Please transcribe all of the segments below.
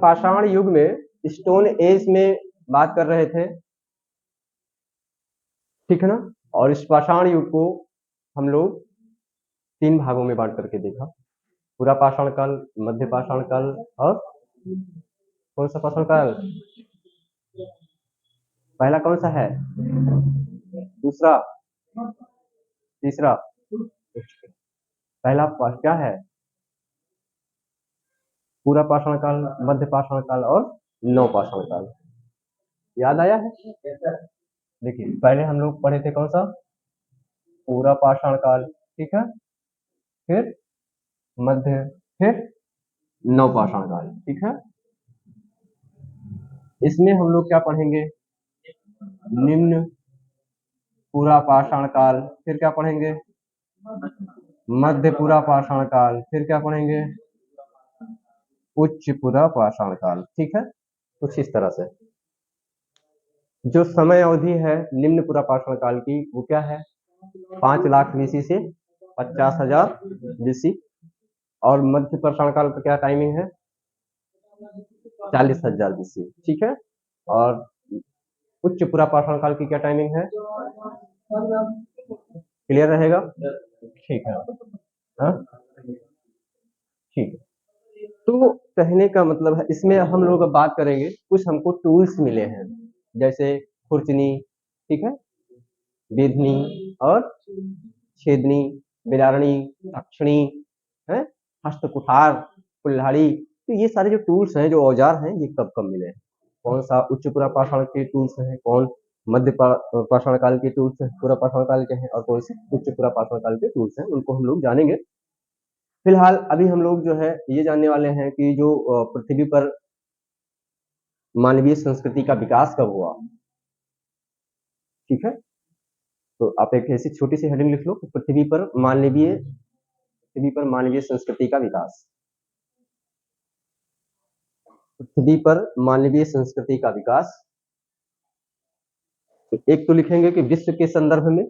पाषाण युग में, स्टोन एज में बात कर रहे थे, ठीक है ना। और इस पाषाण युग को हम लोग 3 भागों में बांट करके देखा, पूरा पाषाण काल, मध्य पाषाण काल और कौन सा पाषाण काल? पहला कौन सा है? दूसरा? तीसरा? पहला क्या है? पूरा पाषाण काल, मध्य पाषाण काल और नव पाषाण काल। याद आया है? देखिए पहले हम लोग पढ़े थे कौन सा? पूरा पाषाण काल, ठीक है, फिर मध्य, फिर नव पाषाण काल, ठीक है। इसमें हम लोग क्या पढ़ेंगे? निम्न पूरा पाषाण काल, फिर क्या पढ़ेंगे? मध्य पूरा पाषाण काल, फिर क्या पढ़ेंगे? उच्च पूरा पाषाण काल, ठीक है। कुछ इस तरह से जो समय अवधि है निम्न पूरा पाषाण काल की, वो क्या है? 5 लाख बीसी से 50,000 बीसी। और मध्य पाषाण काल का क्या टाइमिंग है? 40,000 बीसी, ठीक है। और उच्च पूरा पाषाण काल की क्या टाइमिंग है? क्लियर रहेगा? ठीक है, हाँ ठीक है। तो कहने का मतलब है, इसमें हम लोग अब बात करेंगे, कुछ हमको टूल्स मिले हैं, जैसे खुरचनी, ठीक है, बेधनी और छेदनी, बिदारणी, अक्षणी है, हस्तकुठार, कुल्हाड़ी। तो ये सारे जो टूल्स हैं, जो औजार हैं, ये कब कब मिले हैं? कौन सा उच्च पूरा पाषाण के टूल्स हैं, कौन मध्य पाषाण काल के टूल्स हैं, पूरा पाषाण काल के हैं, और कौन से उच्च पूरा पाषाण काल के टूल्स हैं, उनको हम लोग जानेंगे। फिलहाल अभी हम लोग जो है ये जानने वाले हैं कि जो पृथ्वी पर मानवीय संस्कृति का विकास कब हुआ, ठीक है। तो आप एक ऐसी छोटी सी हेडिंग लिख लो, पृथ्वी पर मानवीय संस्कृति का विकास। पृथ्वी पर मानवीय संस्कृति का विकास। तो एक तो लिखेंगे कि विश्व के संदर्भ में,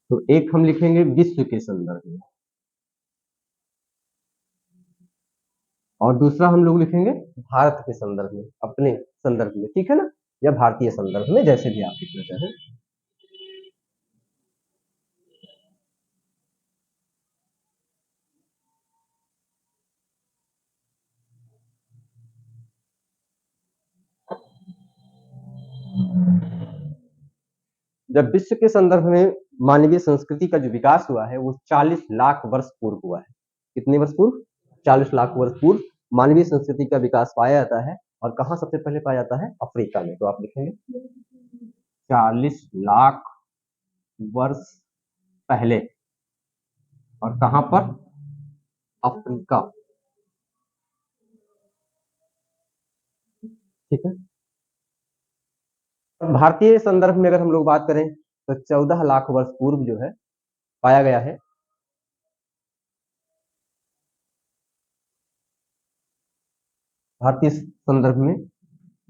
तो एक हम लिखेंगे विश्व के संदर्भ में, और दूसरा हम लोग लिखेंगे भारत के संदर्भ में, अपने संदर्भ में, ठीक है ना, या भारतीय संदर्भ में, जैसे भी आप लिखना चाहें। जब विश्व के संदर्भ में मानवीय संस्कृति का जो विकास हुआ है, वो 40 लाख वर्ष पूर्व हुआ है। कितने वर्ष पूर्व? 40 लाख वर्ष पूर्व मानवीय संस्कृति का विकास पाया जाता है। और कहाँ सबसे पहले पाया जाता है? अफ्रीका में। तो आप लिखेंगे 40 लाख वर्ष पहले, और कहां पर? अफ्रीका, ठीक है। भारतीय संदर्भ में अगर हम लोग बात करें तो 14 लाख वर्ष पूर्व जो है पाया गया है। भारतीय संदर्भ में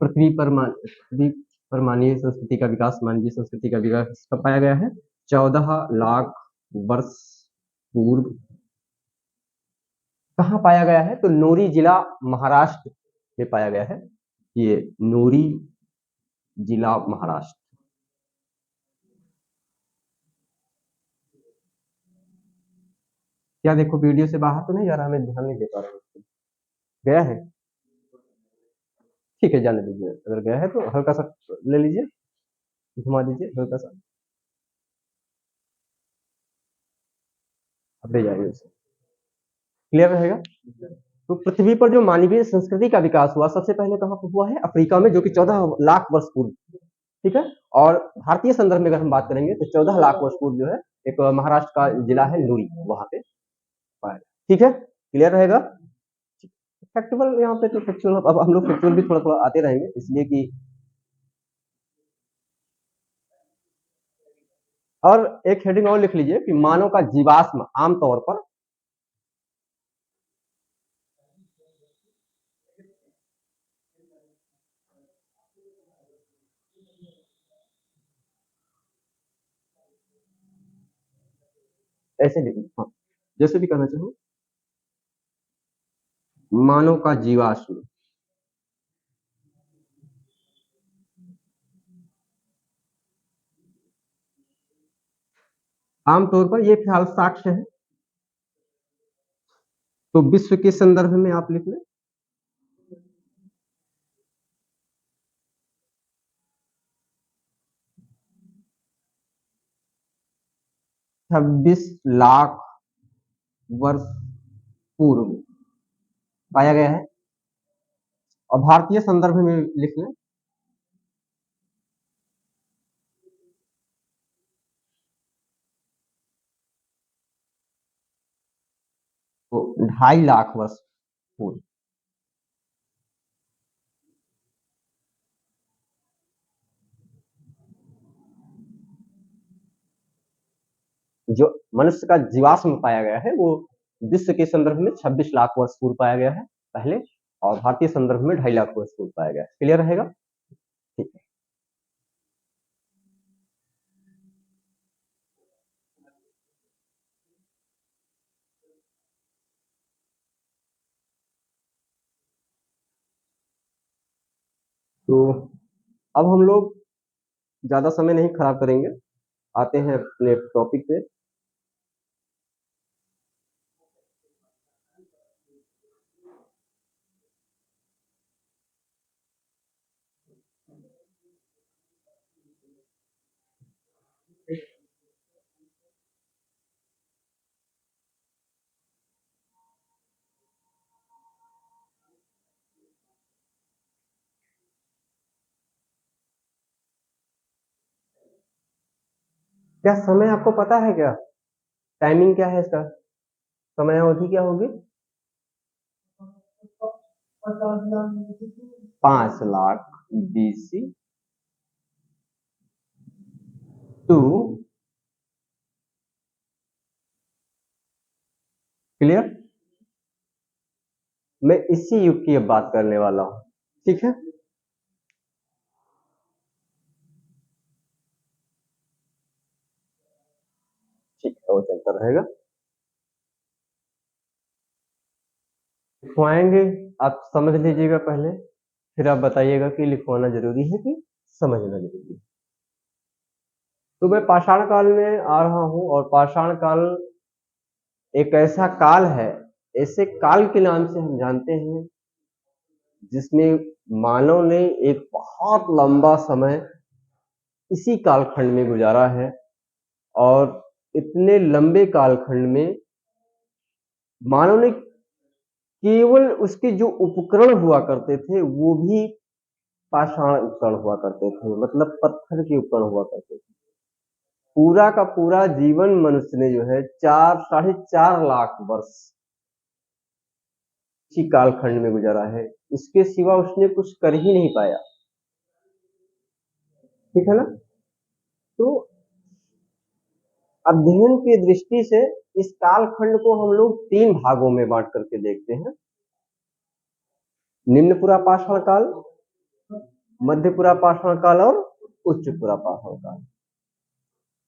पृथ्वी पर मानवीय संस्कृति का विकास, मानवीय संस्कृति का विकास कब पाया गया है? 14 लाख वर्ष पूर्व। कहाँ पाया गया है? तो नोरी जिला, महाराष्ट्र में पाया गया है। ये नोरी जिला, महाराष्ट्र। क्या देखो वीडियो से बाहर तो नहीं जा रहा? मैं ध्यान नहीं दे पा रहा हूँ। गया है? ठीक है, जाने दीजिए। अगर गया है तो हल्का सा ले लीजिए, घुमा दीजिए हल्का सा, अब ले जाइए उसे। क्लियर रहेगा? तो पृथ्वी पर जो मानवीय संस्कृति का विकास हुआ, सबसे पहले कहाँ पर हुआ है? अफ्रीका में, जो कि 14 लाख वर्ष पूर्व, ठीक है। और भारतीय संदर्भ में अगर हम बात करेंगे तो 14 लाख वर्ष पूर्व जो है एक महाराष्ट्र का जिला है नूरी, वहां पे पाया, ठीक है। क्लियर रहेगा? फैक्चुअल यहाँ पे तो फैक्चुअल, अब हम लोग फैक्चुअल भी थोड़ा थोड़ा आते रहेंगे, इसलिए कि और एक हेडिंग और लिख लीजिए कि मानव का जीवाश्म आमतौर पर ऐसे लिखिए, हाँ, जैसे भी कहना चाहो, मानव का जीवाश्म आमतौर पर, ये फिलहाल साक्ष्य है, तो विश्व के संदर्भ में आप लिख लें 26 लाख वर्ष पूर्व पाया गया है। और भारतीय संदर्भ में लिख लें तो 2.5 लाख वर्ष पूर्व। जो मनुष्य का जीवाश्म पाया गया है वो विश्व के संदर्भ में 26 लाख वर्ष पूर्व पाया गया है पहले, और भारतीय संदर्भ में 2.5 लाख वर्ष पूर्व पाया गया है। क्लियर रहेगा? ठीक है। तो अब हम लोग ज्यादा समय नहीं खराब करेंगे, आते हैं अपने टॉपिक पे। क्या समय आपको पता है? क्या टाइमिंग क्या है इसका? समय अवधि क्या होगी? 5 लाख BC टू, क्लियर? मैं इसी युग की अब बात करने वाला हूं, ठीक है? ठीक है, वो चलता रहेगा। लिखवाएंगे, आप समझ लीजिएगा पहले, फिर आप बताइएगा कि लिखवाना जरूरी है कि समझना जरूरी है। तो मैं पाषाण काल में आ रहा हूं, और पाषाण काल एक ऐसा काल है, ऐसे काल के नाम से हम जानते हैं जिसमें मानव ने एक बहुत लंबा समय इसी कालखंड में गुजारा है। और इतने लंबे कालखंड में मानव ने केवल उसके जो उपकरण हुआ करते थे वो भी पाषाण उपकरण हुआ करते थे, मतलब पत्थर के उपकरण हुआ करते थे। पूरा का पूरा जीवन मनुष्य ने जो है 4-4.5 लाख वर्ष इसी कालखंड में गुजारा है, इसके सिवा उसने कुछ कर ही नहीं पाया, ठीक है ना? तो अध्ययन की दृष्टि से इस कालखंड को हम लोग 3 भागों में बांट करके देखते हैं: निम्न पुरा पाषाण काल, मध्य पुरा पाषाण काल और उच्च पुरा पाषाण काल।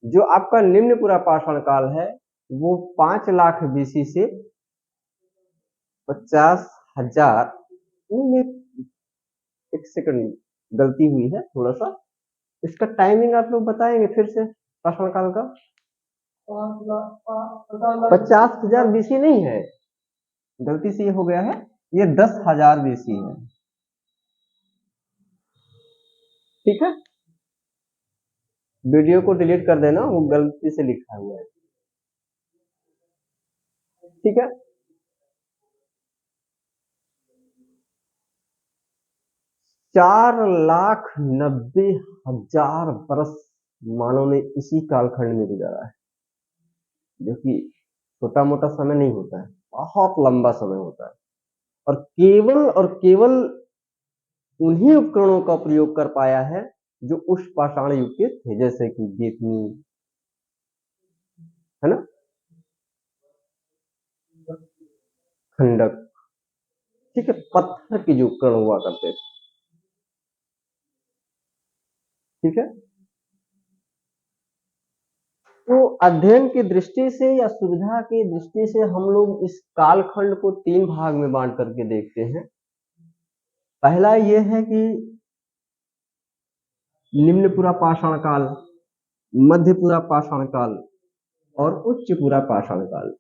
जो आपका निम्न पुरा पाषाण काल है वो 5 लाख BC से 50,000, एक सेकंड गलती हुई है थोड़ा सा, इसका टाइमिंग आप लोग बताएंगे फिर से? पाषाण काल का 50,000 BC नहीं है, गलती से ये हो गया है, ये 10,000 BC है, ठीक है? वीडियो को डिलीट कर देना, वो गलती से लिखा हुआ है, ठीक है? चार लाख 90,000 बरस मानव ने इसी कालखंड में गुजारा है, जो कि छोटा मोटा समय नहीं होता है, बहुत लंबा समय होता है। और केवल उन्हीं उपकरणों का प्रयोग कर पाया है जो उस पाषाण युग के थे, जैसे कि गेतनी, है ना, खंडक, ठीक है, पत्थर के जो कण हुआ करते थे, ठीक है। तो अध्ययन की दृष्टि से या सुविधा की दृष्टि से हम लोग इस कालखंड को 3 भाग में बांट करके देखते हैं। पहला ये है कि निम्न पुरा पाषाण काल, मध्य पुरा पाषाण काल और उच्च पुरा पाषाण काल।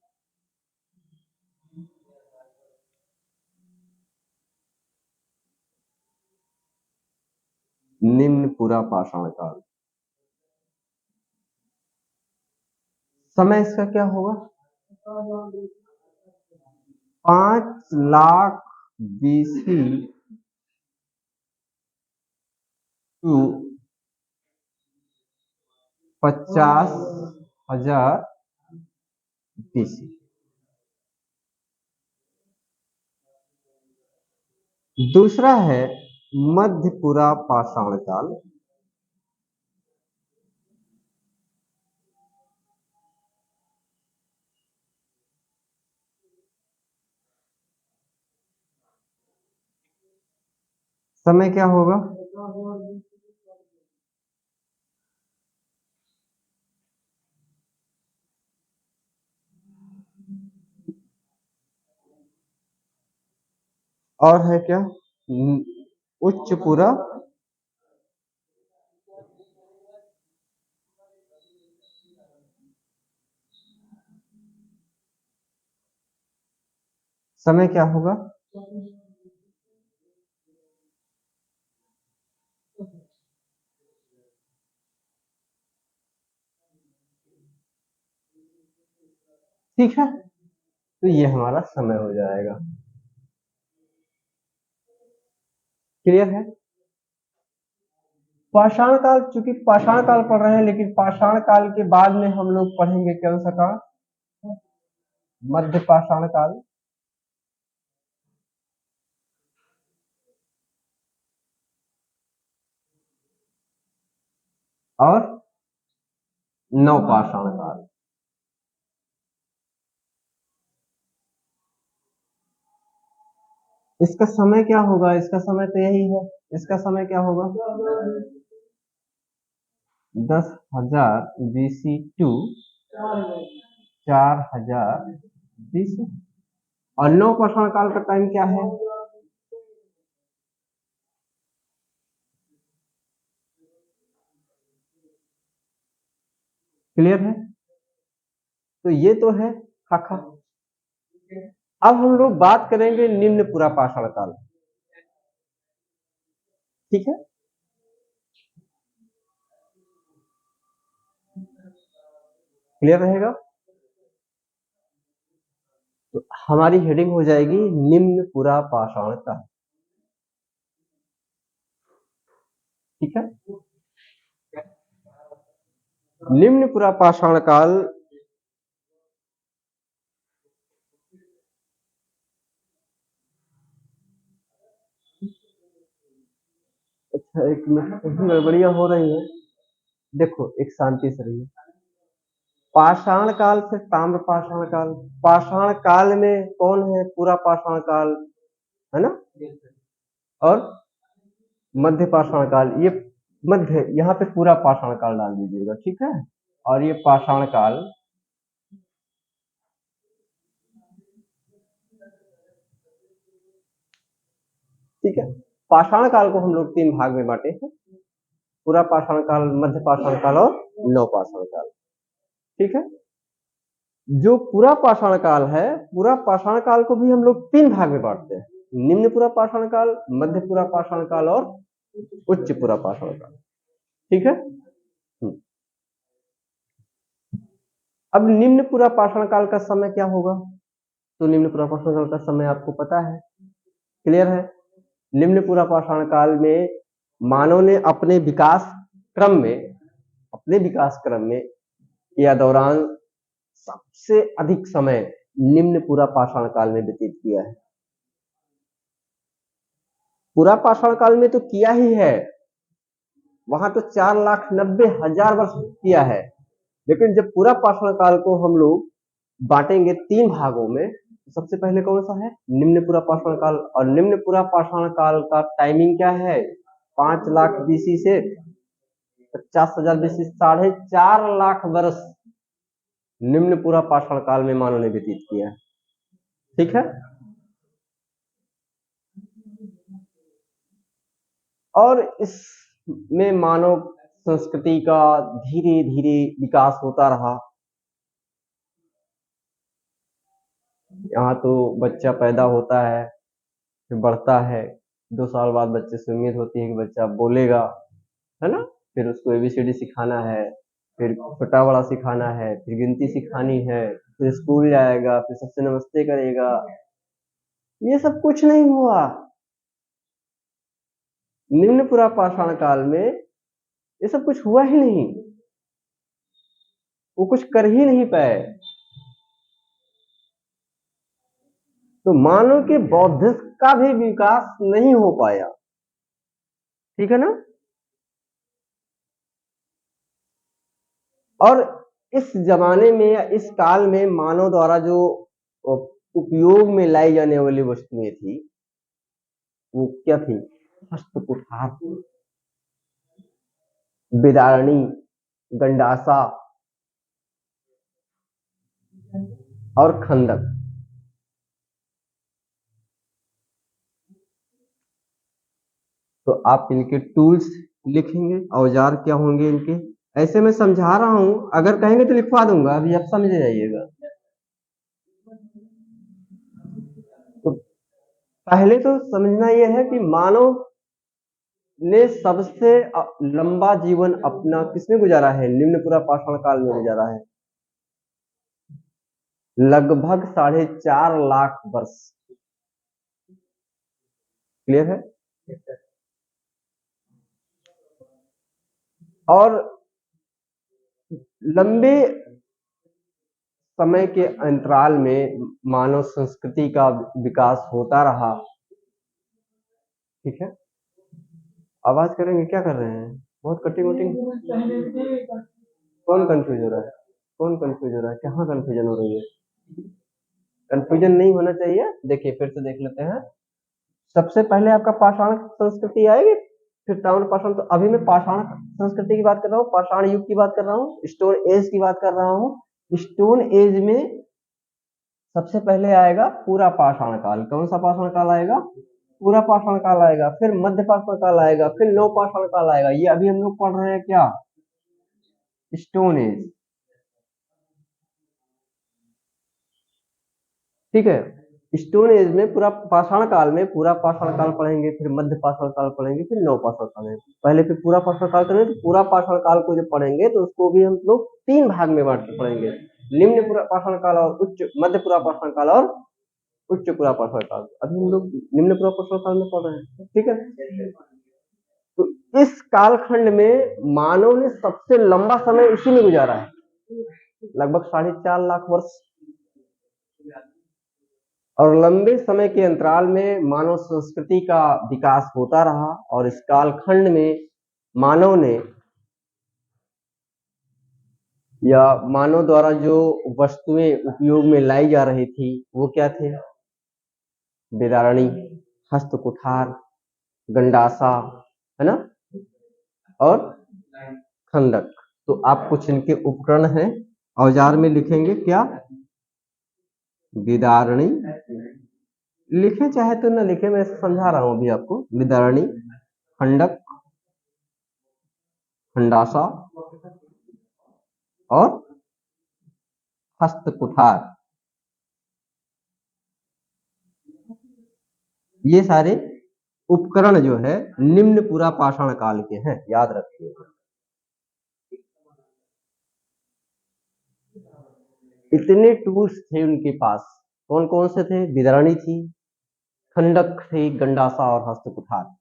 निम्न पुरा पाषाण काल, समय इसका क्या होगा? 5 लाख BC टू 50,000 BC। दूसरा है मध्य पुरा पाषाण काल, समय क्या होगा? और है क्या? उच्च पुरा समय क्या होगा? ठीक है, तो ये हमारा समय हो जाएगा। क्लियर है? पाषाण काल, चूंकि पाषाण काल पढ़ रहे हैं, लेकिन पाषाण काल के बाद में हम लोग पढ़ेंगे कौन सा काल? मध्य पाषाण काल और नव पाषाण काल। इसका समय क्या होगा? इसका समय तो यही है, इसका समय क्या होगा? 10,000 BC टू 4,000 BC। और नव पाषाण काल का टाइम क्या है? क्लियर है? तो ये तो है खाखा। अब हम लोग बात करेंगे निम्न पुरा पाषाण काल, ठीक है। क्लियर रहेगा? तो हमारी हेडिंग हो जाएगी निम्न पुरा पाषाण काल, ठीक है। निम्न पुरा पाषाण काल अच्छा, एक मिनट, गड़बड़ियां हो रही है। देखो, एक शांति से रहिए। पाषाण काल से ताम्र पाषाण काल, पाषाण काल में कौन है? पूरा पाषाण काल, है ना, और मध्य पाषाण काल। ये मध्य, यहाँ पे पूरा पाषाण काल डाल दीजिएगा, ठीक है। और ये पाषाण काल, ठीक है। पाषाण काल को हम लोग 3 भाग में बांटे हैं, पूरा पाषाण काल, मध्य पाषाण काल और नव पाषाण काल, ठीक है। जो पूरा पाषाण काल है, पूरा पाषाण काल को भी हम लोग 3 भाग में बांटते हैं, निम्न पूरा पाषाण काल, मध्य पूरा पाषाण काल और उच्च पूरा पाषाण काल, ठीक है। अब निम्न पूरा पाषाण काल का समय क्या होगा? तो निम्न पूरा पाषाण काल का समय आपको पता है, क्लियर है। निम्न पूरा पाषाण काल में मानव ने अपने विकास क्रम में या दौरान सबसे अधिक समय निम्न पूरा पाषाण काल में व्यतीत किया है। पूरा पाषाण काल में तो किया ही है, वहां तो 4,90,000 वर्ष किया है, लेकिन जब पूरा पाषाण काल को हम लोग बांटेंगे 3 भागों में, तो सबसे पहले कौन सा है? निम्न पूरा पाषाण काल। और निम्न पूरा पाषाण काल का टाइमिंग क्या है? 5 लाख बीसी से 50,000 बीसी, 4.5 लाख वर्ष निम्न पूरा पाषाण काल में मानव ने व्यतीत किया है। ठीक है। और इसमें मानव संस्कृति का धीरे धीरे विकास होता रहा। यहाँ तो बच्चा पैदा होता है, फिर बढ़ता है, 2 साल बाद बच्चे से उम्मीद होती है कि बच्चा बोलेगा, है ना। फिर उसको ABCD सिखाना है, फिर छोटा बड़ा सिखाना है, फिर गिनती सिखानी है, फिर स्कूल जाएगा, फिर सबसे नमस्ते करेगा। ये सब कुछ नहीं हुआ। निम्न पूरा पाषाण काल में ये सब कुछ हुआ ही नहीं, वो कुछ कर ही नहीं पाए। तो मानव के बौद्धिक का भी विकास नहीं हो पाया। ठीक है ना। और इस जमाने में या इस काल में मानव द्वारा जो उपयोग में लाई जाने वाली वस्तुएं थी, वो क्या थी? हस्तकुठार, बिदारणी, गंडासा और खंदक। तो आप इनके टूल्स लिखेंगे, औजार क्या होंगे इनके। ऐसे मैं समझा रहा हूं, अगर कहेंगे तो लिखवा दूंगा, अभी आप समझ जाइएगा। तो पहले तो समझना यह है कि मानव ने सबसे लंबा जीवन अपना किसमें गुजारा है? निम्न पूरा पाषाण काल में गुजारा है, लगभग 4.5 लाख वर्ष। क्लियर है। और लंबे समय के अंतराल में मानव संस्कृति का विकास होता रहा। ठीक है। आवाज करेंगे, क्या कर रहे हैं? बहुत कटिंग वटिंग। कौन कंफ्यूज हो रहा है? कौन कंफ्यूज हो रहा है? कहाँ कंफ्यूजन हो रही है? कंफ्यूजन नहीं होना चाहिए। देखिए फिर से देख लेते हैं। सबसे पहले आपका पाषाण संस्कृति आएगी, फिर ताम्र पाषाण। तो अभी मैं पाषाण संस्कृति की बात कर रहा हूँ, पाषाण युग की बात कर रहा हूँ, स्टोन एज की बात कर रहा हूँ। स्टोन एज में सबसे पहले आएगा पूरा पाषाण काल। कौन सा पाषाण काल आएगा? पूरा पाषाण काल आएगा। फिर मध्य पाषाण काल आएगा, फिर नव पाषाण काल आएगा। ये अभी हम लोग पढ़ रहे हैं क्या? Stone age. ठीक है। स्टोन एज में पूरा पाषाण काल में पूरा पाषाण काल पढ़ेंगे, फिर मध्य पाषाण काल पढ़ेंगे, फिर नव पाषाण काल। पहले फिर पूरा पाषाण काल करेंगे, तो पूरा पाषाण काल को जब पढ़ेंगे तो उसको भी हम लोग 3 भाग में बांट के पढ़ेंगे, निम्न पूरा पाषाण काल और उच्च मध्य पूरा पाषाण काल और उच्च पूरा पाषाण काल। अभी हम लोग निम्न पूरा पाषाण काल में पढ़ रहे हैं। ठीक है। तो इस कालखंड में मानव ने सबसे लंबा समय इसी में गुजारा है, लगभग 4.5 लाख वर्ष। और लंबे समय के अंतराल में मानव संस्कृति का विकास होता रहा। और इस कालखंड में मानव ने या मानव द्वारा जो वस्तुएं उपयोग में लाई जा रही थी वो क्या थे? बेदारणी, हस्तकुठार, गंडासा, है ना, और खंदक। तो आप कुछ इनके उपकरण हैं, औजार में लिखेंगे क्या? बेदारणी लिखे चाहे तो ना लिखे, मैं समझा रहा हूं अभी आपको। बेदारणी, खंडक, खंडासा और हस्तकुठार। ये सारे उपकरण जो है निम्न पूरा पाषाण काल के हैं, याद रखिए। इतने टूल्स थे उनके पास। कौन कौन से थे? बेदारणी थी, खंडक थे, गंडासा और हस्तकुठार।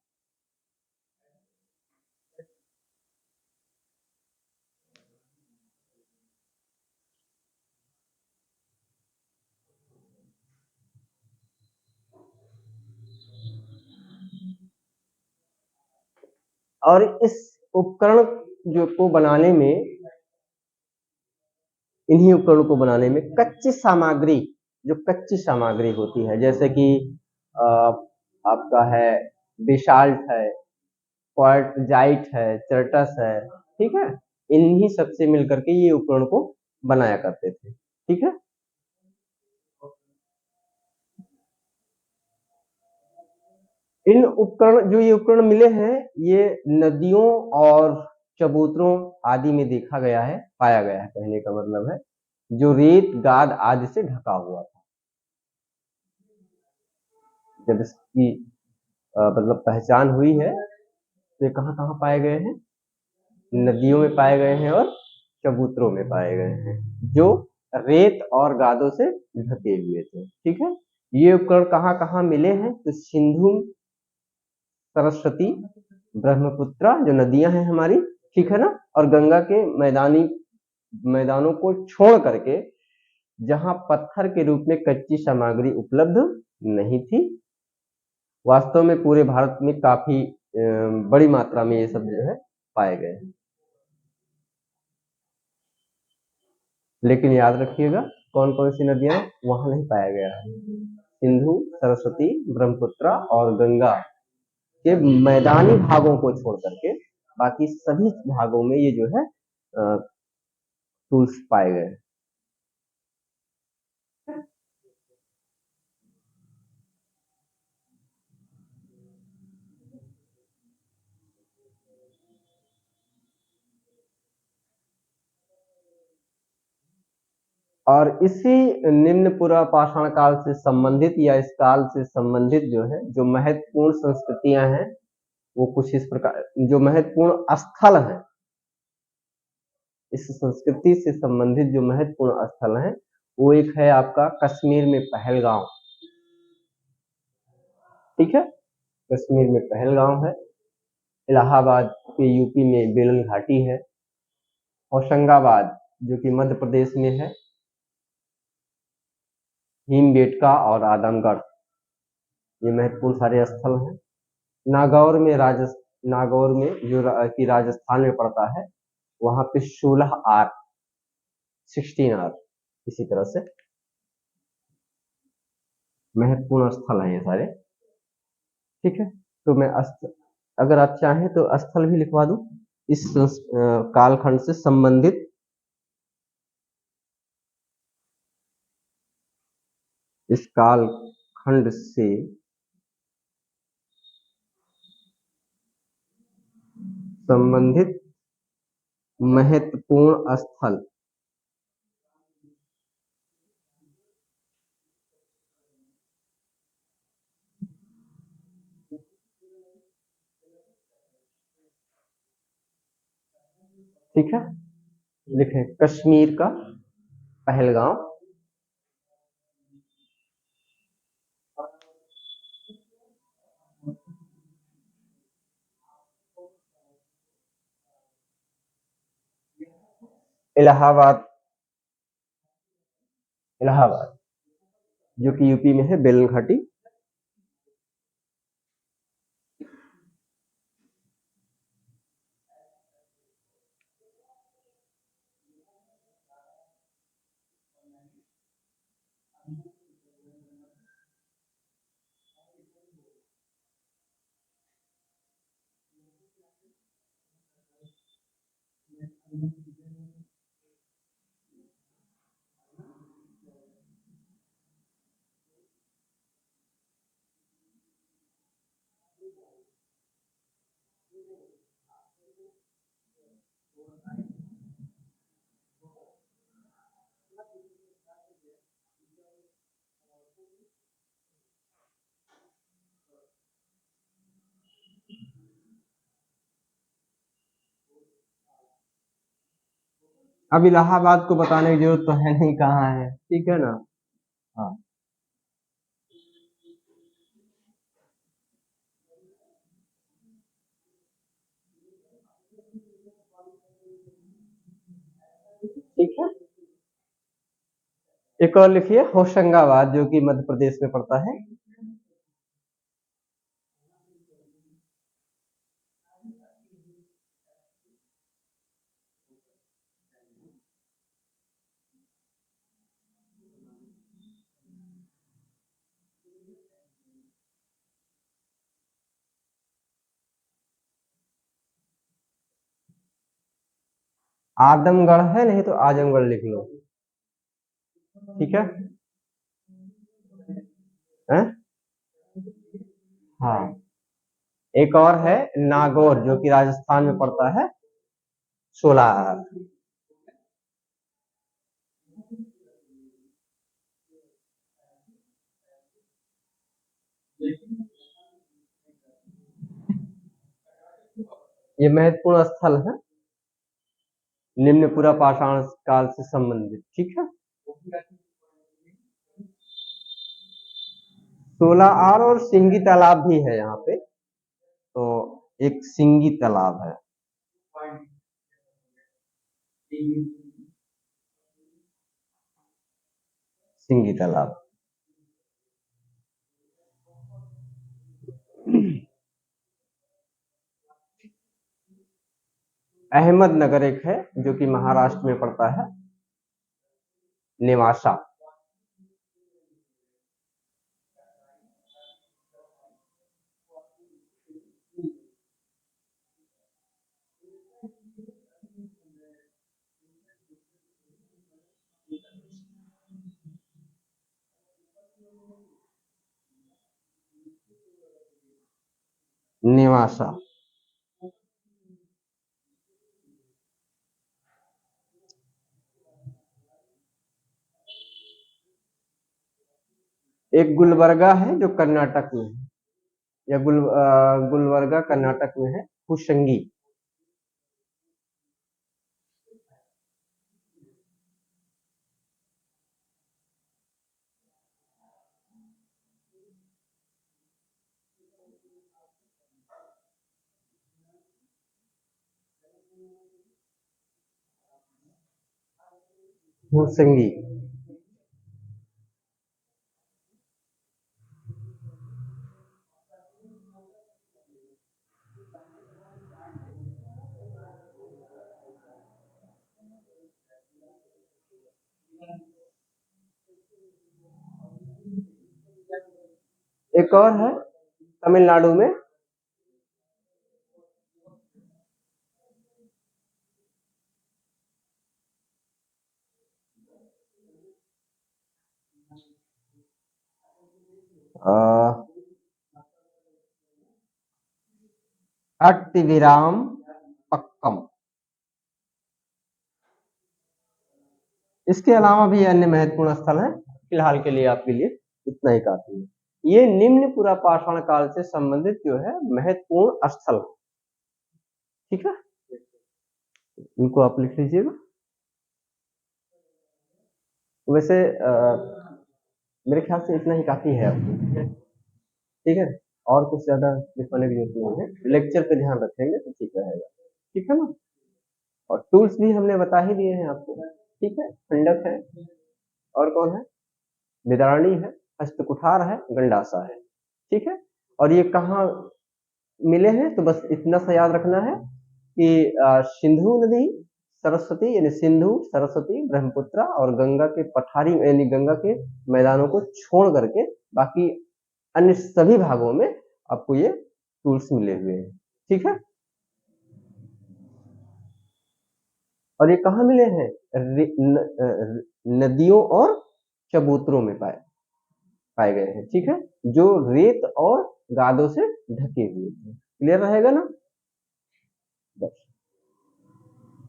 और इस उपकरण जो को बनाने में इन्हीं उपकरणों को बनाने में कच्ची सामग्री, जो कच्ची सामग्री होती है, जैसे कि आपका है बेसाल्ट है, क्वार्टजाइट है, चर्टस है, ठीक है, इन्हीं सब से मिलकर के ये उपकरण को बनाया करते थे, ठीक है। इन उपकरण, जो ये उपकरण मिले हैं, ये नदियों और चबूतरों आदि में देखा गया है, पाया गया है, कहने का मतलब है, जो रेत गाद आदि से ढका हुआ था। जब इसकी मतलब पहचान हुई है तो ये कहाँ कहाँ पाए गए हैं, नदियों में पाए गए हैं और चबूतरों में पाए गए हैं, जो रेत और गादों से ढके हुए थे, ठीक है। ये उपकरण कहाँ कहाँ मिले हैं, तो सिंधु, सरस्वती, ब्रह्मपुत्र जो नदियां हैं हमारी, ठीक है ना, और गंगा के मैदानों को छोड़ करके जहां पत्थर के रूप में कच्ची सामग्री उपलब्ध नहीं थी। वास्तव में पूरे भारत में काफी बड़ी मात्रा में ये सब जो है पाए गए हैं, लेकिन याद रखिएगा कौन कौन सी नदियां वहां नहीं पाया गया है। सिंधु, सरस्वती, ब्रह्मपुत्र और गंगा के मैदानी भागों को छोड़ करके बाकी सभी भागों में ये जो है टूल्स पाए गए। और इसी निम्न पूर्व पाषाण काल से संबंधित या इस काल से संबंधित जो है, जो महत्वपूर्ण संस्कृतियां हैं, वो कुछ इस प्रकार, जो महत्वपूर्ण स्थल है, इस संस्कृति से संबंधित जो महत्वपूर्ण स्थल है, वो एक है आपका कश्मीर में पहलगांव, ठीक है, कश्मीर में पहलगांव है। इलाहाबाद के यूपी में बेलन घाटी है। होशंगाबाद जो कि मध्य प्रदेश में है, भीमबेटका और आदमगढ़, ये महत्वपूर्ण सारे स्थल हैं। नागौर में जो कि राजस्थान में पड़ता है, वहां पे 16 आर इसी तरह से महत्वपूर्ण स्थल हैं ये सारे, ठीक है। तो मैं अगर आप चाहें तो स्थल भी लिखवा दूं इस कालखंड से संबंधित, इस कालखंड से संबंधित महत्वपूर्ण स्थल, ठीक है। लिखें कश्मीर का पहलगांव, इलाहाबाद, इलाहाबाद जो कि यूपी में है, बेलन घाटी, अब इलाहाबाद को बताने की जरूरत तो है नहीं कहाँ है, ठीक है ना। हाँ, ठीक है। एक और लिखिए होशंगाबाद जो कि मध्य प्रदेश में पड़ता है। आदमगढ़ है, नहीं तो आजमगढ़ लिख लो। ठीक है। हैं? हाँ। एक और है नागौर, जो कि राजस्थान में पड़ता है, 16। ये महत्वपूर्ण स्थल है, निम्न पूरा पाषाण काल से संबंधित। ठीक है। 16 और सिंगी तालाब भी है यहाँ पे, तो एक सिंगी तालाब है। सिंगी तालाब। अहमदनगर एक है, जो कि महाराष्ट्र में पड़ता है, नेवासा। नेवासा। एक गुलबर्गा है जो कर्नाटक में है, या गुलबर्गा कर्नाटक में है, हुशंगी। हुशंगी। एक और है तमिलनाडु में, अट्टिविराम पक्कम। इसके अलावा भी अन्य महत्वपूर्ण स्थल हैं, फिलहाल के लिए आपके लिए इतना ही काफी है। ये निम्न पूरा पाषाण काल से संबंधित जो है महत्वपूर्ण स्थल है। ठीक है, इनको आप लिख लीजिएगा। वैसे मेरे ख्याल से इतना ही काफी है आपको। ठीक है, और कुछ ज्यादा लिखवाने की जरूरत नहीं है, लेक्चर पे ध्यान रखेंगे तो ठीक रहेगा। ठीक है ना। और टूल्स भी हमने बता ही दिए हैं आपको। ठीक है, खंडक है, और कौन है, विदारणी है, हस्तकुठार है, गंडासा है। ठीक है। और ये कहाँ मिले हैं, तो बस इतना सा याद रखना है कि सिंधु नदी, सरस्वती यानी सिंधु, सरस्वती, ब्रह्मपुत्र और गंगा के पठारी यानी गंगा के मैदानों को छोड़ करके बाकी अन्य सभी भागों में आपको ये टूल्स मिले हुए हैं। ठीक है। और ये कहाँ मिले हैं, नदियों और चबूतरों में पाए पाए गए हैं। ठीक है, जो रेत और गादों से ढके हुए थे। क्लियर रहेगा ना। बस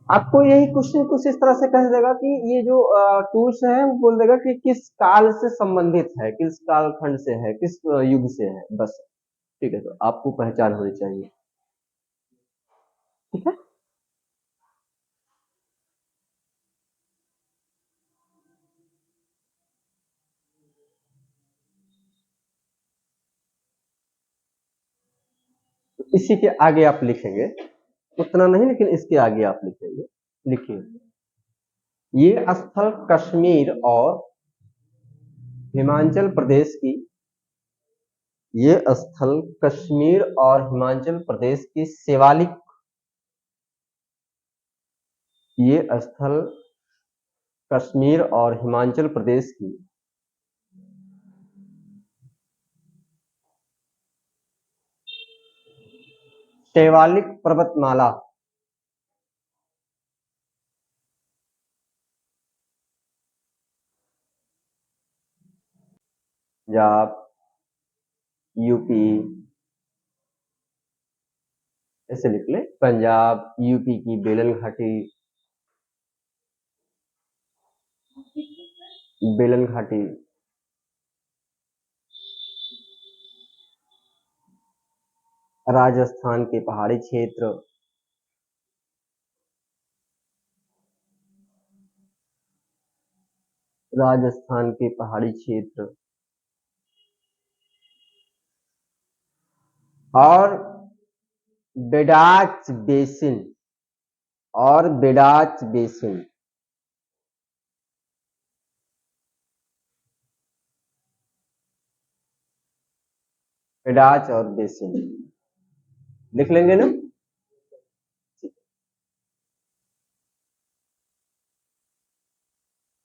आपको यही क्वेश्चन कुछ इस तरह से कह देगा कि ये जो टूल्स है, वो बोल देगा कि किस काल से संबंधित है, किस कालखंड से है, किस युग से है, बस। ठीक है, तो आपको पहचान होनी चाहिए। ठीक है। तो इसी के आगे आप लिखेंगे, उतना नहीं लेकिन इसके आगे आप लिखेंगे। लिखिए, ये स्थल कश्मीर और हिमाचल प्रदेश की, ये स्थल कश्मीर और हिमाचल प्रदेश की शिवालिक, ये स्थल कश्मीर और हिमाचल प्रदेश की शैवालिक पर्वतमाला पंजाब, यूपी, ऐसे लिख ले। पंजाब, यूपी की बेलन घाटी, बेलन घाटी, राजस्थान के पहाड़ी क्षेत्र, राजस्थान के पहाड़ी क्षेत्र, और बेडाच बेसिन, और बेडाच बेसिन, बेडाच और बेसिन लिख लेंगे ना।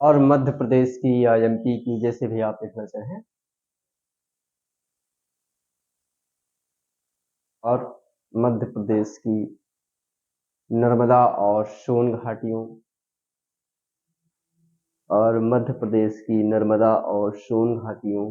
और मध्य प्रदेश की या एमपी की, जैसे भी आप लिखना चाहें। और मध्य प्रदेश की नर्मदा और सोन घाटियों, और मध्य प्रदेश की नर्मदा और सोन घाटियों,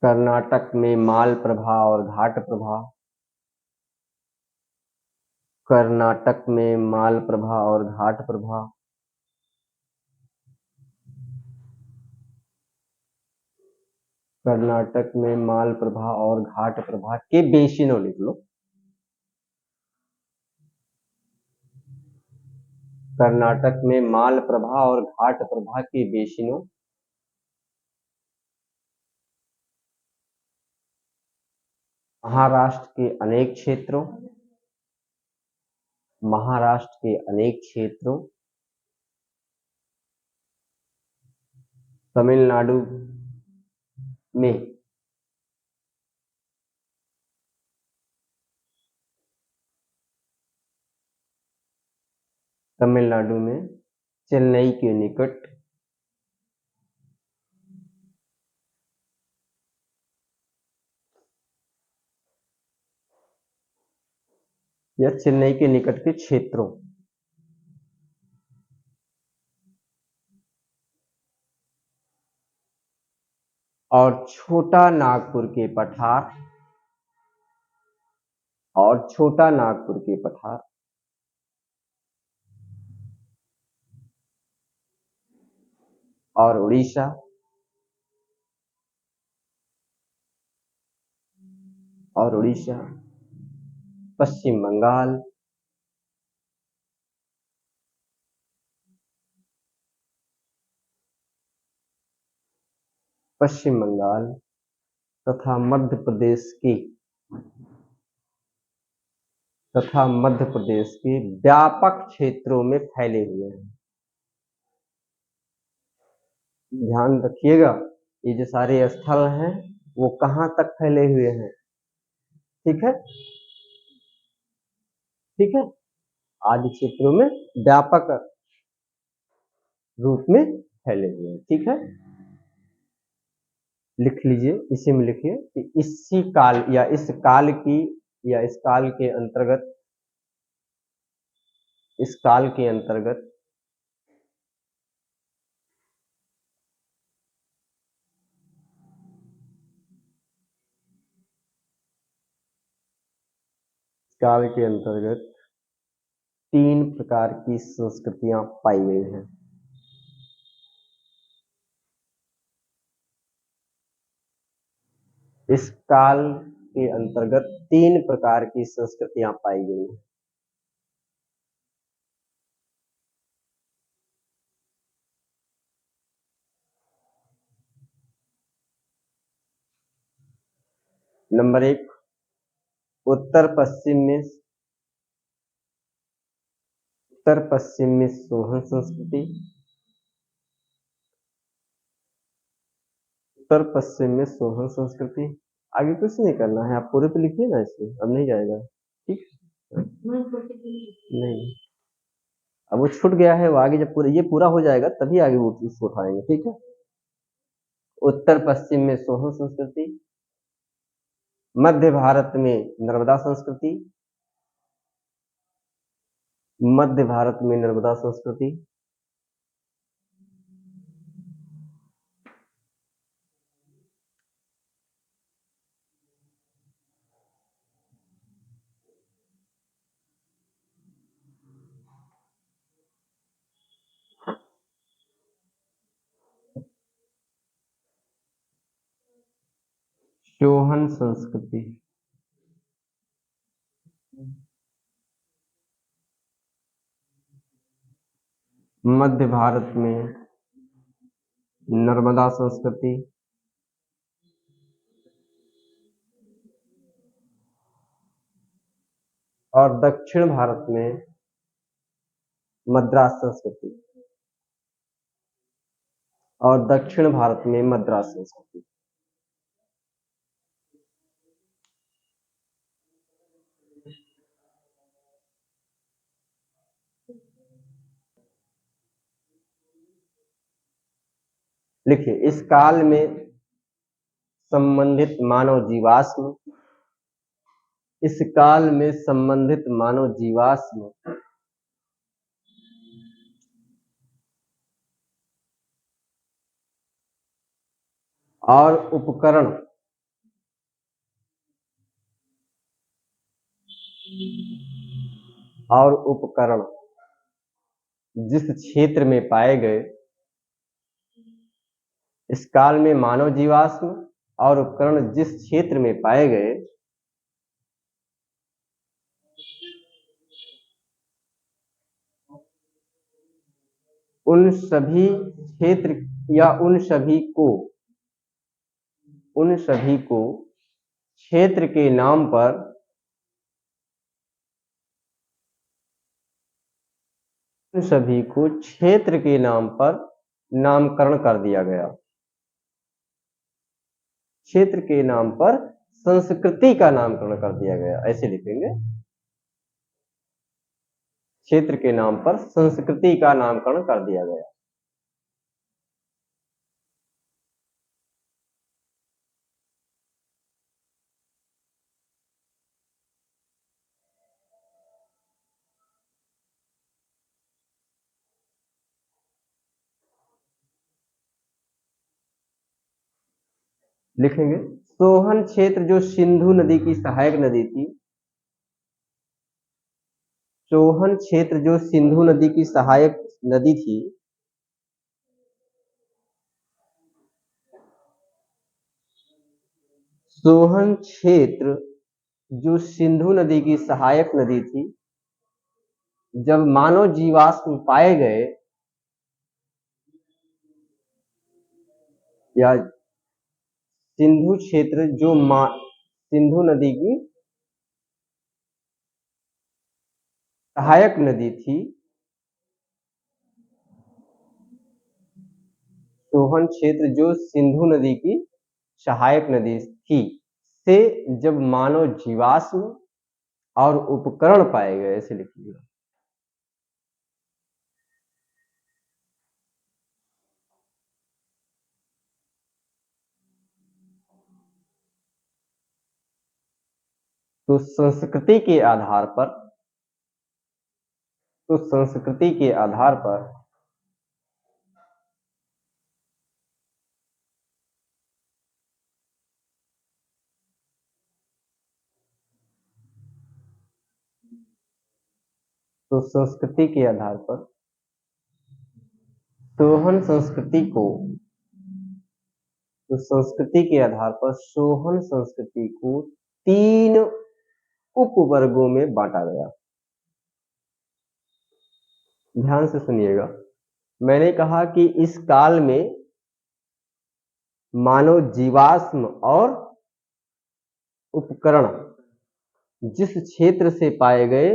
कर्नाटक में माल प्रभा और घाट प्रभा, कर्नाटक में माल प्रभा और घाट प्रभा, कर्नाटक में माल प्रभा और घाट प्रभा के बेसिनों लिख लो। कर्नाटक में माल प्रभा और घाट प्रभा के बेसिनों, महाराष्ट्र के अनेक क्षेत्रों, महाराष्ट्र के अनेक क्षेत्रों, तमिलनाडु में, तमिलनाडु में चेन्नई के निकट, या चेन्नई के निकट के क्षेत्रों, और छोटा नागपुर के पठार, और छोटा नागपुर के पठार, और उड़ीसा, और उड़ीसा, पश्चिम बंगाल, पश्चिम बंगाल तथा मध्य प्रदेश के, तथा मध्य प्रदेश के व्यापक क्षेत्रों में फैले हुए हैं। ध्यान रखिएगा, ये जो सारे स्थल हैं वो कहां तक फैले हुए हैं। ठीक है, ठीक है, आदि क्षेत्रों में व्यापक रूप में फैले हुए हैं। ठीक है, लिख लीजिए, इसी में लिखिए कि इसी काल या इस काल की, या इस काल के अंतर्गत, इस काल के अंतर्गत काल के अंतर्गत 3 प्रकार की संस्कृतियां पाई गई हैं। इस काल के अंतर्गत 3 प्रकार की संस्कृतियां पाई गई हैं। नंबर 1, उत्तर पश्चिम में सोहन संस्कृति, उत्तर पश्चिम में सोहन संस्कृति। आगे कुछ नहीं करना है, आप पूरे पे लिखिए ना, इसमें अब नहीं जाएगा। ठीक, नहीं, अब वो छूट गया है, वो आगे जब पूरा ये पूरा हो जाएगा तभी आगे वो उसको उठाएंगे। ठीक है, उत्तर पश्चिम में सोहन संस्कृति, मध्य भारत में नर्मदा संस्कृति, मध्य भारत में नर्मदा संस्कृति, चौहन संस्कृति, मध्य भारत में नर्मदा संस्कृति, और दक्षिण भारत में मद्रास संस्कृति, और दक्षिण भारत में मद्रास संस्कृति। लिखिए, इस काल में संबंधित मानव जीवाश्म, इस काल में संबंधित मानव जीवाश्म और उपकरण जिस क्षेत्र में पाए गए, इस काल में मानव जीवाश्म और उपकरण जिस क्षेत्र में पाए गए, उन सभी क्षेत्र या उन सभी को क्षेत्र के नाम पर नामकरण कर दिया गया। क्षेत्र के नाम पर संस्कृति का नामकरण कर दिया गया, ऐसे लिखेंगे। क्षेत्र के नाम पर संस्कृति का नामकरण कर दिया गया। लिखेंगे, सोहन क्षेत्र जो सिंधु नदी की सहायक नदी थी, सोहन क्षेत्र जो सिंधु नदी की सहायक नदी थी, सोहन क्षेत्र जो सिंधु नदी की सहायक नदी थी, जब मानव जीवाश्म पाए गए या सिंधु क्षेत्र जो सिंधु नदी की सहायक नदी थी, सोहन क्षेत्र जो सिंधु नदी की सहायक नदी थी से जब मानव जीवाश्म और उपकरण पाए गए, ऐसे लिखिएगा। तो संस्कृति के आधार पर सोहन संस्कृति को 3 उपवर्गों में बांटा गया। ध्यान से सुनिएगा, मैंने कहा कि इस काल में मानव जीवाश्म और उपकरण जिस क्षेत्र से पाए गए,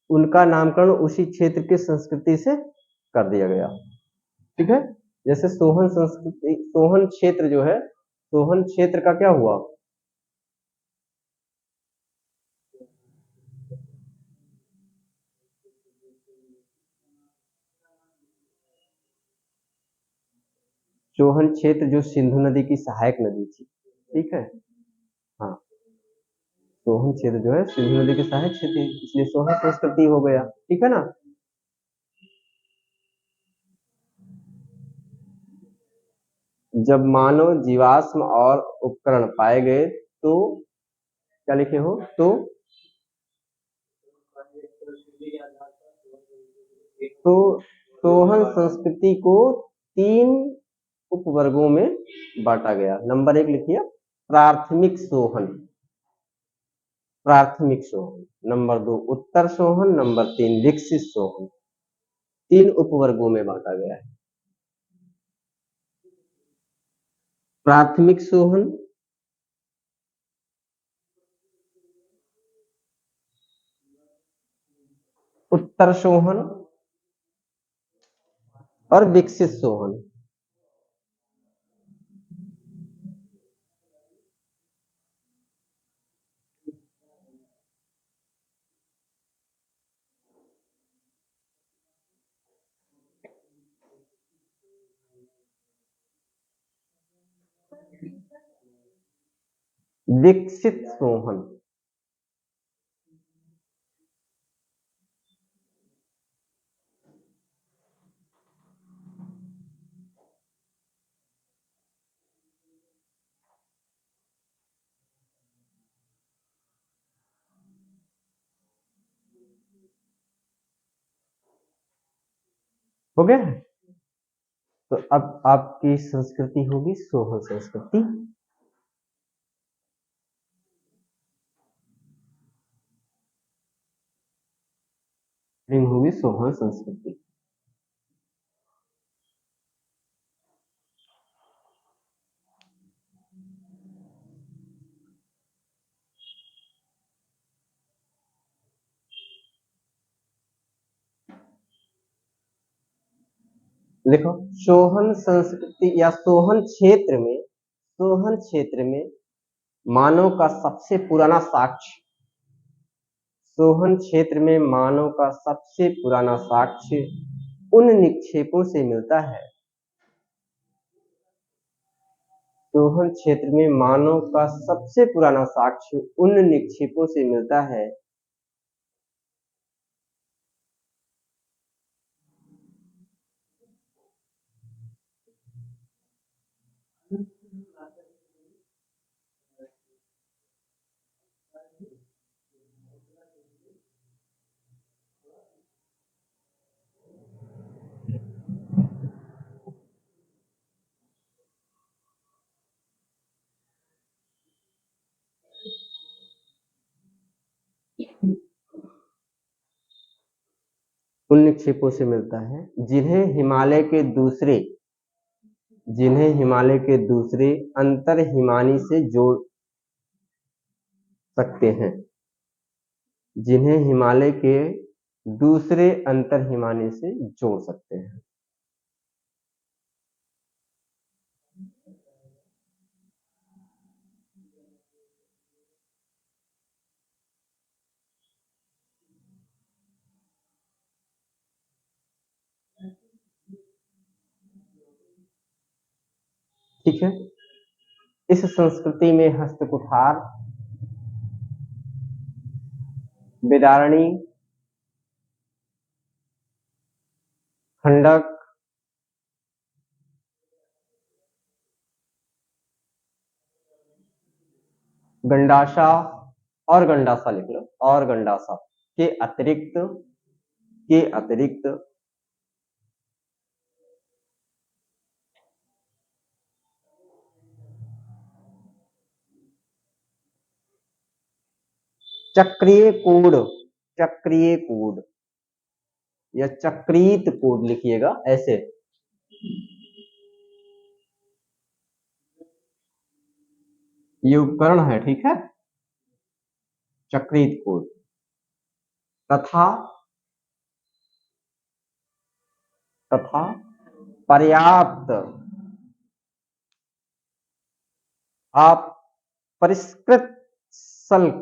उनका नामकरण उसी क्षेत्र की संस्कृति से कर दिया गया। ठीक है, जैसे सोहन क्षेत्र जो है, सोहन क्षेत्र का क्या हुआ, सोहन क्षेत्र जो सिंधु नदी की सहायक नदी थी। ठीक है, हाँ, सोहन क्षेत्र जो है सिंधु नदी की सहायक क्षेत्र है, इसलिए सोहन संस्कृति हो गया। ठीक है ना। जब मानव जीवाश्म और उपकरण पाए गए तो क्या लिखे हो, तो सोहन संस्कृति को 3 उपवर्गों में बांटा गया। नंबर 1 लिखिए प्राथमिक सोहन, प्राथमिक सोहन। नंबर 2 उत्तर सोहन। नंबर 3 विकसित सोहन। 3 उपवर्गों में बांटा गया है। प्राथमिक सोहन, उत्तर सोहन और विकसित सोहन। विकसित सोहन, हो गया। तो अब आपकी संस्कृति होगी सोहन संस्कृति। होगी सोहन संस्कृति। देखो सोहन संस्कृति या सोहन क्षेत्र में मानव का सबसे पुराना साक्ष्य, सोहन क्षेत्र में मानव का सबसे पुराना साक्ष्य उन निक्षेपों से मिलता है। सोहन क्षेत्र में मानव का सबसे पुराना साक्ष्य उन निक्षेपों से मिलता है उन निक्षेपों से मिलता है जिन्हें हिमालय के दूसरे अंतर हिमानी से जोड़ सकते हैं, जिन्हें हिमालय के दूसरे अंतर हिमानी से जोड़ सकते हैं। ठीक है। इस संस्कृति में हस्तकुठार, बेदारणी, खंडक, गंडासा और गंडासा लिख लो, और गंडासा के अतिरिक्त चक्रीय कोड या चक्रीत कोड लिखिएगा ऐसे। ये उपकरण है, ठीक है, चक्रीत कोड तथा पर्याप्त परिष्कृत शुल्क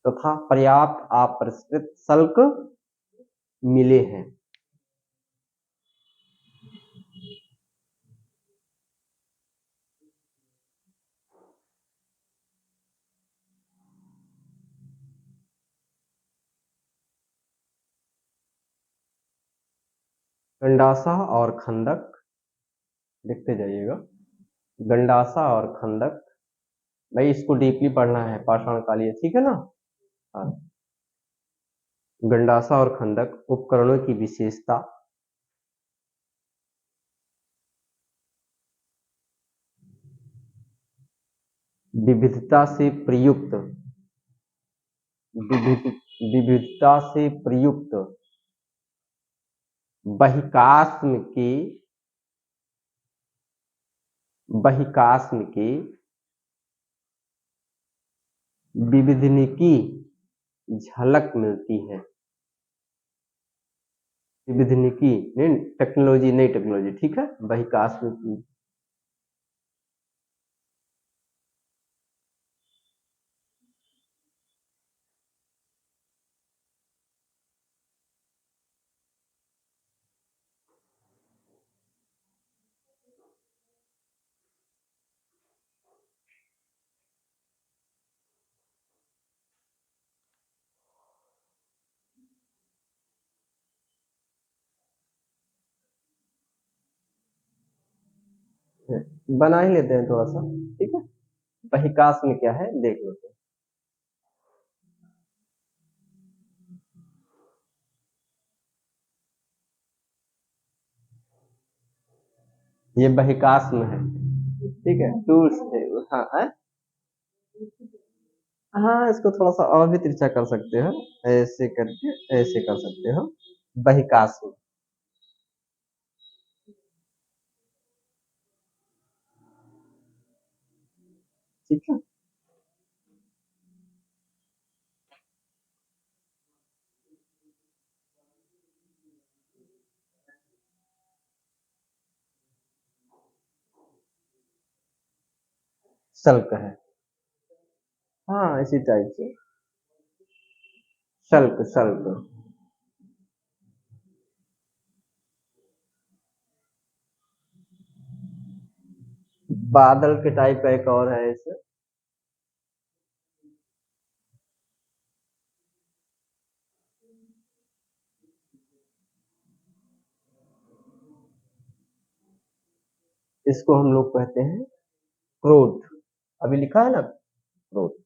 तथा पर्याप्त अपरिष्कृत शुल्क मिले हैं। गंडासा और खंदक लिखते जाइएगा। गंडासा और खंदक, भाई इसको डीपली पढ़ना है पाषाण कालीन, ठीक है ना। हाँ। गंडासा और खंदक उपकरणों की विशेषता, विविधता से प्रयुक्त, विविधता से प्रयुक्त बहिकास्म के, बहिकास्म के विविधनिकी झलक मिलती है। विविधनिकी नहीं टेक्नोलॉजी, नई टेक्नोलॉजी, ठीक है। बहिकास्म की बना ही लेते हैं थोड़ा सा, ठीक है। बहिकास्म क्या है देख लेते हैं। ये बहिकास्म है, ठीक है। टूल्स है, हाँ है? हाँ, इसको थोड़ा सा और भी तिरछा कर सकते हो, ऐसे करके ऐसे कर सकते हो। बहिकास्म, ठीक है। शल्क है, हाँ इसी टाइप से। शल्क, शल्क। बादल के टाइप का एक और है इसे। इसको हम लोग कहते हैं क्रोध। अभी लिखा है ना क्रोध।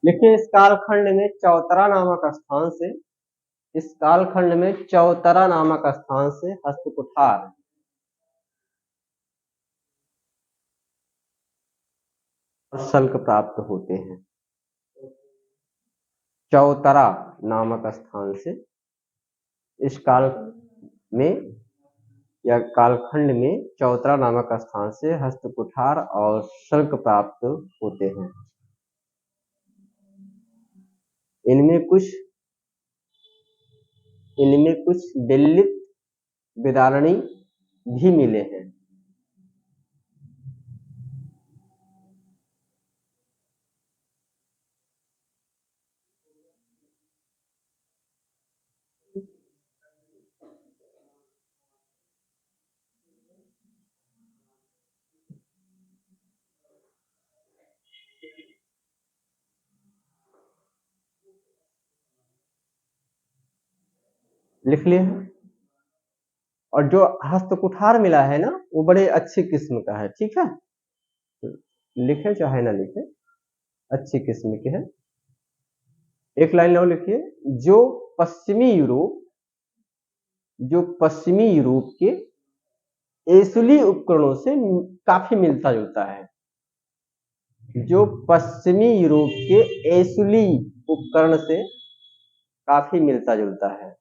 देखिए इस कालखंड में चौतरा नामक स्थान से, इस कालखंड में चौतरा नामक स्थान से हस्तकुठार और शल्क प्राप्त होते हैं। चौतरा नामक स्थान से इस काल में या कालखंड में चौतरा नामक स्थान से हस्तकुठार और शल्क प्राप्त होते हैं। इनमें कुछ दिल्लित विदारणी भी मिले हैं। लिख लिए हैं। और जो हस्तकुठार मिला है ना वो बड़े अच्छी किस्म का है, ठीक है। लिखे चाहे ना लिखे, अच्छी किस्म के हैं। एक लाइन और लिखिए, जो पश्चिमी यूरोप, जो पश्चिमी यूरोप के एसुली उपकरणों से काफी मिलता जुलता है। जो पश्चिमी यूरोप के एसुली उपकरण से काफी मिलता जुलता है।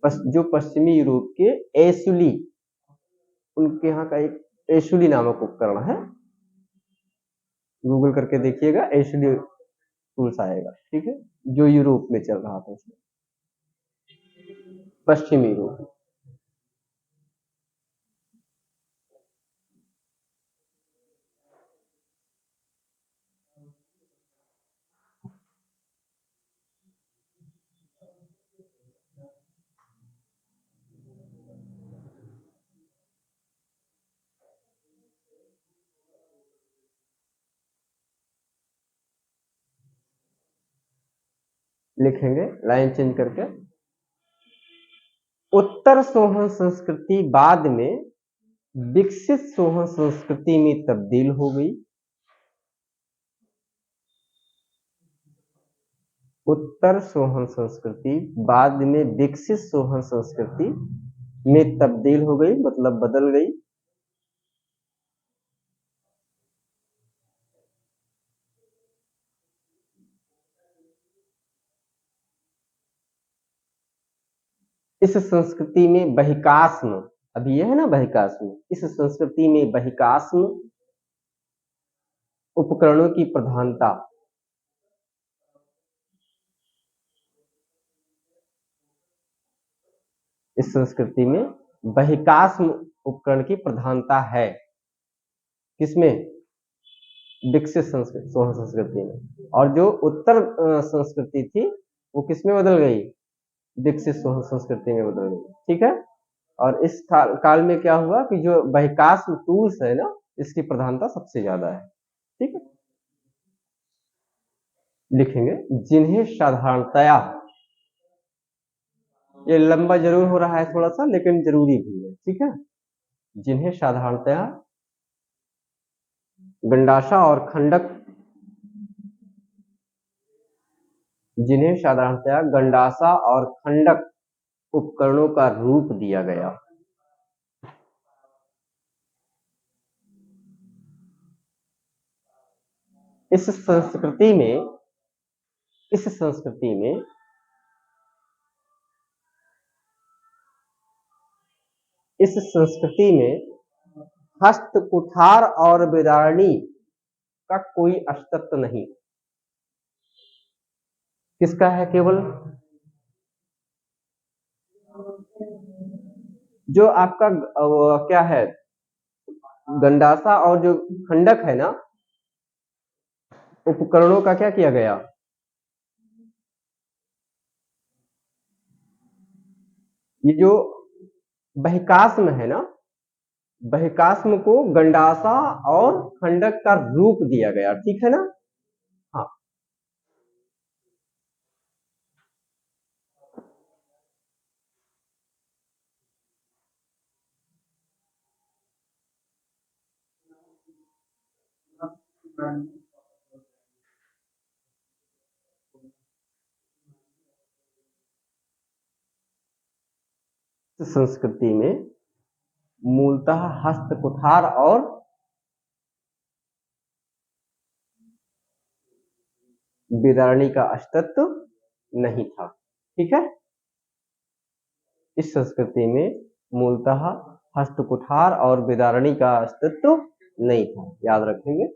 जो पश्चिमी यूरोप के एशुली, उनके यहाँ का एक एशुली नामक उपकरण है, गूगल करके देखिएगा, एशुली टूल्स आएगा, ठीक है, जो यूरोप में चल रहा था उसमें, पश्चिमी यूरोप। लिखेंगे लाइन चेंज करके। उत्तर सोहन संस्कृति बाद में विकसित सोहन संस्कृति में तब्दील हो गई। उत्तर सोहन संस्कृति बाद में विकसित सोहन संस्कृति में तब्दील हो गई, मतलब बदल गई। इस संस्कृति में बहिकास्म, अभी यह है ना बहिकास्म, इस संस्कृति में बहिकास्म उपकरणों की प्रधानता, इस संस्कृति में बहिकास्म उपकरण की प्रधानता है। किसमें? विकसित सोहन संस्कृति में। और जो उत्तर संस्कृति थी वो किसमें बदल गई? विकसित सोहन संस्कृति में बदल गई, ठीक है। और इस काल में क्या हुआ कि जो बहिकास्म टूल्स है ना, इसकी प्रधानता सबसे ज्यादा है, ठीक है। लिखेंगे जिन्हें साधारणतया, ये लंबा जरूर हो रहा है थोड़ा सा, लेकिन जरूरी भी है, ठीक है। जिन्हें साधारणतया गंडासा और खंडक, जिन्हें साधारणतया गंडासा और खंडक उपकरणों का रूप दिया गया। इस संस्कृति में हस्त कुठार और बिदारणी का कोई अस्तित्व नहीं। किसका है? केवल जो आपका क्या है, गंडासा और जो खंडक है ना, उपकरणों का क्या किया गया? ये जो बहिकास्म है ना, बहिकास्म को गंडासा और खंडक का रूप दिया गया, ठीक है ना। हाँ, संस्कृति में मूलतः हस्त कुठार और बिदारणी का अस्तित्व नहीं था, ठीक है। इस संस्कृति में मूलतः हस्त कुठार और बिदारणी का अस्तित्व नहीं था, याद रखेंगे।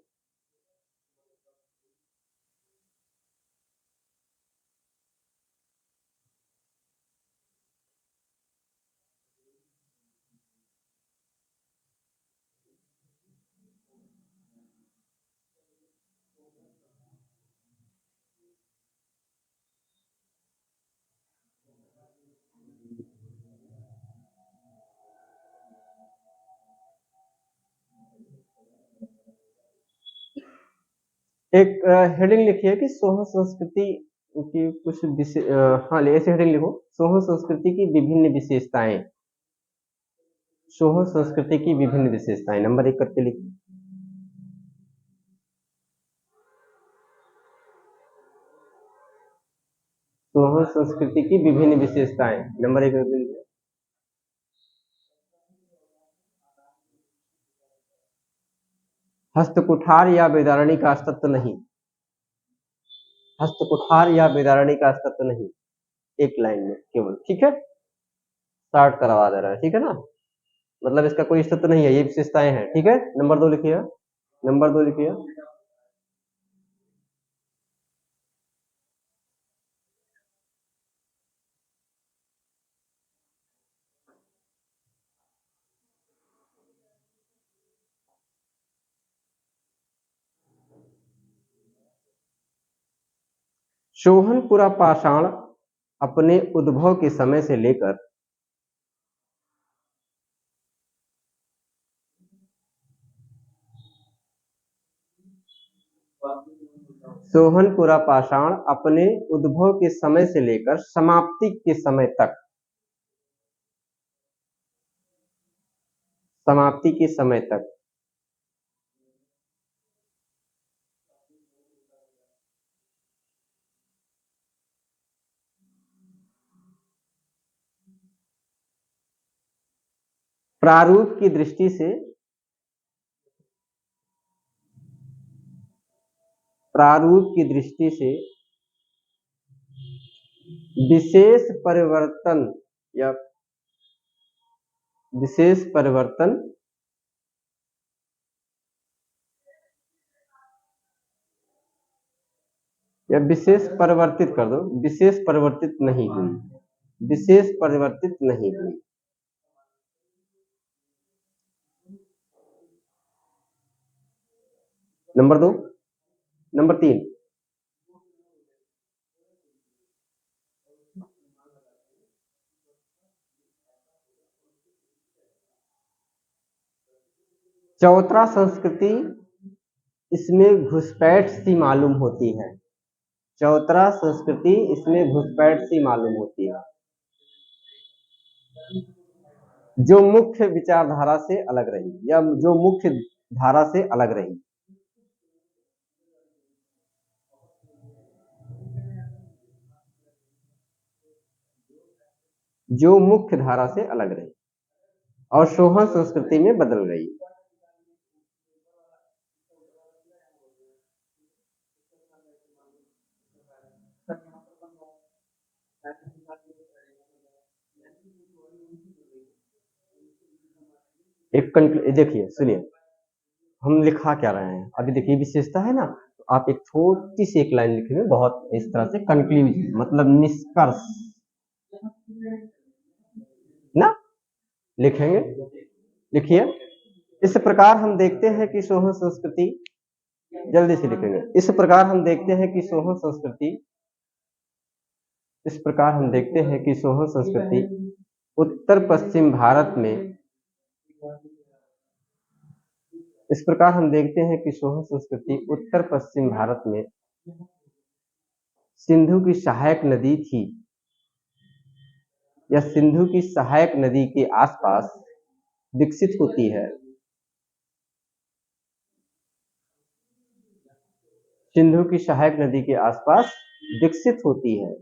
एक हेडिंग लिखिए कि सोहन संस्कृति की कुछ हाँ, ऐसे हेडिंग लिखो, सोहन संस्कृति की विभिन्न विशेषताएं। सोहन संस्कृति की विभिन्न विशेषताएं, नंबर 1 करके लिखिए। सोहन संस्कृति की विभिन्न विशेषताएं, नंबर 1 करके लिखिए। हस्तकुठार या बेदारणी का अस्तित्व नहीं। हस्तकुठार या बेदारणी का अस्तित्व नहीं, एक लाइन में केवल, ठीक है। स्टार्ट करवा दे रहा है, ठीक है ना। मतलब इसका कोई अस्तित्व नहीं है, ये विशेषताएं हैं, ठीक है। नंबर 2 लिखिए, नंबर 2 लिखिए। सोहनपुरा पाषाण अपने उद्भव के समय से लेकर सोहनपुरा पाषाण अपने उद्भव के समय से लेकर समाप्ति के समय तक, समाप्ति के समय तक प्रारूप की दृष्टि से, प्रारूप की दृष्टि से विशेष परिवर्तन या विशेष परिवर्तन या विशेष परिवर्तित कर दो, विशेष परिवर्तित नहीं हुई, विशेष परिवर्तित नहीं हुई। नंबर 2, नंबर 3, चौतरा संस्कृति इसमें घुसपैठ सी मालूम होती है, चौतरा संस्कृति इसमें घुसपैठ सी मालूम होती है, जो मुख्य विचारधारा से अलग रही या जो मुख्य धारा से अलग रही। जो मुख्य धारा से अलग रही और सोहन संस्कृति में बदल गई। एक देखिए, सुनिए, हम लिखा क्या रहे हैं अभी। देखिए विशेषता है ना, तो आप एक छोटी सी एक लाइन लिखेंगे, बहुत इस तरह से कंक्लूजन, मतलब निष्कर्ष ना लिखेंगे। लिखिए, इस प्रकार हम देखते हैं कि सोहन संस्कृति, जल्दी से लिखेंगे, इस प्रकार हम देखते हैं कि सोहन संस्कृति, इस प्रकार हम देखते हैं कि सोहन संस्कृति उत्तर पश्चिम भारत में, इस प्रकार हम देखते हैं कि सोहन संस्कृति उत्तर पश्चिम भारत में सिंधु की सहायक नदी थी या सिंधु की सहायक नदी के आसपास विकसित होती है, सिंधु की सहायक नदी के आसपास विकसित होती है।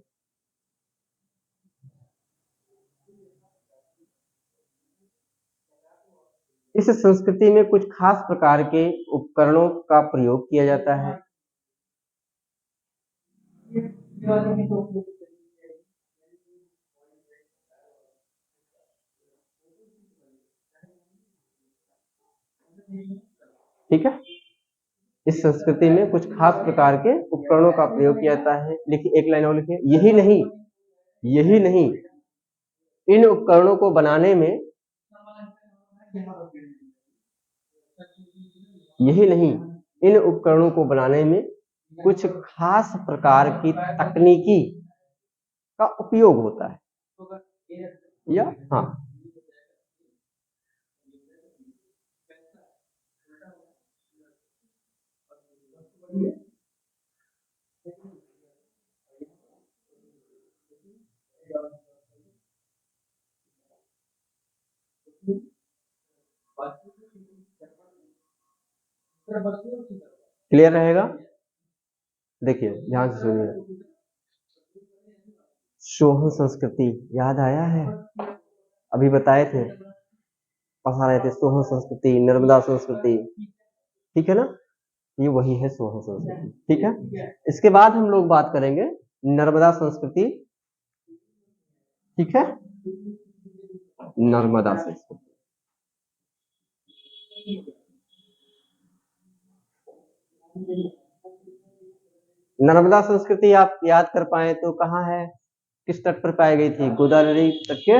इस संस्कृति में कुछ खास प्रकार के उपकरणों का प्रयोग किया जाता है। ठीक है, इस संस्कृति में कुछ खास प्रकार के उपकरणों का प्रयोग किया जाता है। लिखिए, एक लाइन और लिखिए, यही नहीं, यही नहीं, इन उपकरणों को बनाने में, यही नहीं, इन उपकरणों को बनाने में कुछ खास प्रकार की तकनीकी का उपयोग होता है। या हाँ, क्लियर रहेगा। देखिए ध्यान से सुनिए, सोहन संस्कृति याद आया है, अभी बताए थे, पढ़ा रहे थे, सोहन संस्कृति, नर्मदा संस्कृति, ठीक है ना, ये वही है सोहन संस्कृति। ठीक है, इसके बाद हम लोग बात करेंगे नर्मदा संस्कृति। ठीक है, नर्मदा संस्कृति। नर्मदा संस्कृति आप याद कर पाए तो कहाँ है, किस तट पर पाई गई थी? गोदावरी तट के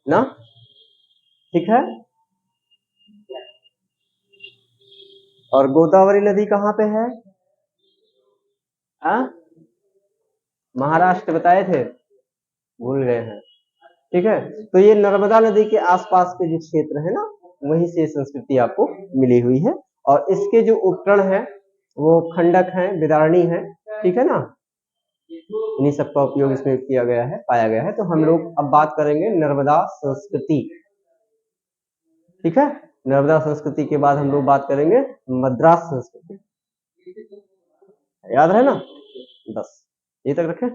ना, ठीक है। और गोदावरी नदी कहाँ पे है? आ? महाराष्ट्र बताए थे, भूल गए हैं। ठीक है, तो ये नर्मदा नदी के आसपास के जो क्षेत्र है ना, वहीं से संस्कृति आपको मिली हुई है। और इसके जो उपकरण है वो खंडक है, विदारणी है, ठीक है ना, इन्हीं सबका उपयोग इसमें किया गया है, पाया गया है। तो हम लोग अब बात करेंगे नर्मदा संस्कृति, ठीक है। नर्मदा संस्कृति के बाद हम लोग बात करेंगे मद्रास संस्कृति, याद है ना, बस ये तक रखें।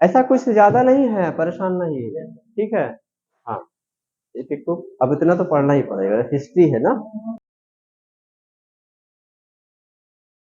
ऐसा कुछ ज्यादा नहीं है, परेशान नहीं है, ठीक है। हाँ, एक एक तो अब इतना तो पढ़ना ही पड़ेगा, हिस्ट्री है ना।